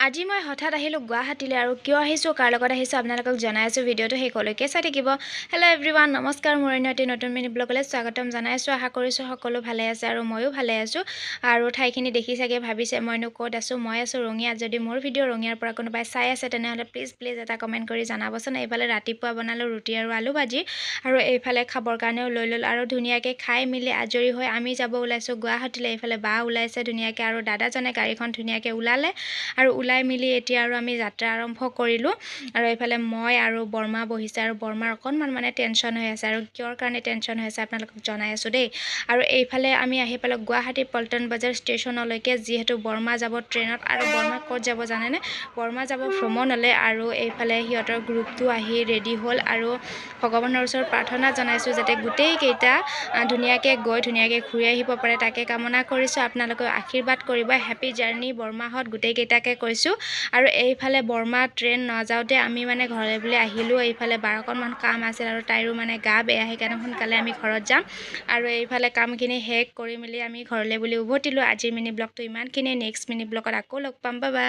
আজি মই হঠাৎ আহিলোঁ গুৱাহাটীলৈ আৰু কিয় আহিছোঁ কাৰ লগত আহিছোঁ আপোনালোকক জনাই আছোঁ ভিডিঅ'টো শেষলৈকে চাই থাকিব। হেল্ল' এভৰিৱান, নমস্কাৰ। মোৰ এটি নতুন মিনি ব্লগলৈ স্বাগতম জনাইছোঁ। আশা কৰিছোঁ সকলো ভালে আছে আৰু ময়ো ভালে আছোঁ। আৰু ঠাইখিনি দেখি চাগে ভাবিছে মইনো ক'ত আছোঁ। মই আছোঁ ৰঙিয়াত। যদি মোৰ ভিডিঅ' ৰঙিয়াৰ পৰা কোনোবাই চাই আছে তেনেহ'লে প্লিজ এটা কমেণ্ট কৰি জনাবচোন। এইফালে ৰাতিপুৱা বনালোঁ ৰুটি আৰু আলু ভাজি আৰু এইফালে খাবৰ কাৰণেও লৈ ল'লোঁ আৰু ধুনীয়াকৈ খাই মেলি আজৰি হৈ আমি যাব ওলাইছোঁ গুৱাহাটীলৈ। এইফালে বা ওলাইছে ধুনীয়াকৈ আৰু দাদাজনে গাড়ীখন ধুনীয়াকৈ ওলালে আৰু ওলাই মিলি এতিয়া আৰু আমি যাত্ৰা আৰম্ভ কৰিলোঁ। আৰু এইফালে মই আৰু বৰমা বহিছে আৰু বৰমাৰ অকণমান মানে টেনশ্যন হৈ আছে আৰু কিয়ৰ কাৰণে টেনশ্যন হৈ আছে আপোনালোকক জনাই আছোঁ দেই। আৰু এইফালে আমি আহি পালোঁ গুৱাহাটী পল্টন বজাৰ ষ্টেচনলৈকে, যিহেতু বৰমা যাব ট্ৰেইনত। আৰু বৰমা ক'ত যাব জানেনে? বৰমা যাব ভ্ৰমণলৈ। আৰু এইফালে সিহঁতৰ গ্ৰুপটো আহি ৰেডি হ'ল আৰু ভগৱানৰ ওচৰত প্ৰাৰ্থনা জনাইছোঁ যাতে গোটেইকেইটা ধুনীয়াকৈ গৈ ধুনীয়াকৈ ঘূৰি আহিব পাৰে, তাকে কামনা কৰিছোঁ। আপোনালোকেও আশীৰ্বাদ কৰিব। হেপী জাৰ্ণি বৰমাহঁত গোটেইকেইটাকে কৈছোঁ। আৰু এইফালে বৰমা ট্ৰেইন নাযাওঁতে আমি মানে ঘৰলৈ বুলি আহিলোঁ। এইফালে বাৰ অকণমান কাম আছিল আৰু তাইৰো মানে গা বেয়া, সেইকাৰণে সোনকালে আমি ঘৰত যাম। আৰু এইফালে কামখিনি শেষ কৰি মেলি আমি ঘৰলৈ বুলি উভতিলোঁ। আজিৰ মিনি ব্লগটো ইমানখিনিয়ে। নেক্সট মিনি ব্লগত আকৌ লগ পাম। Bye bye.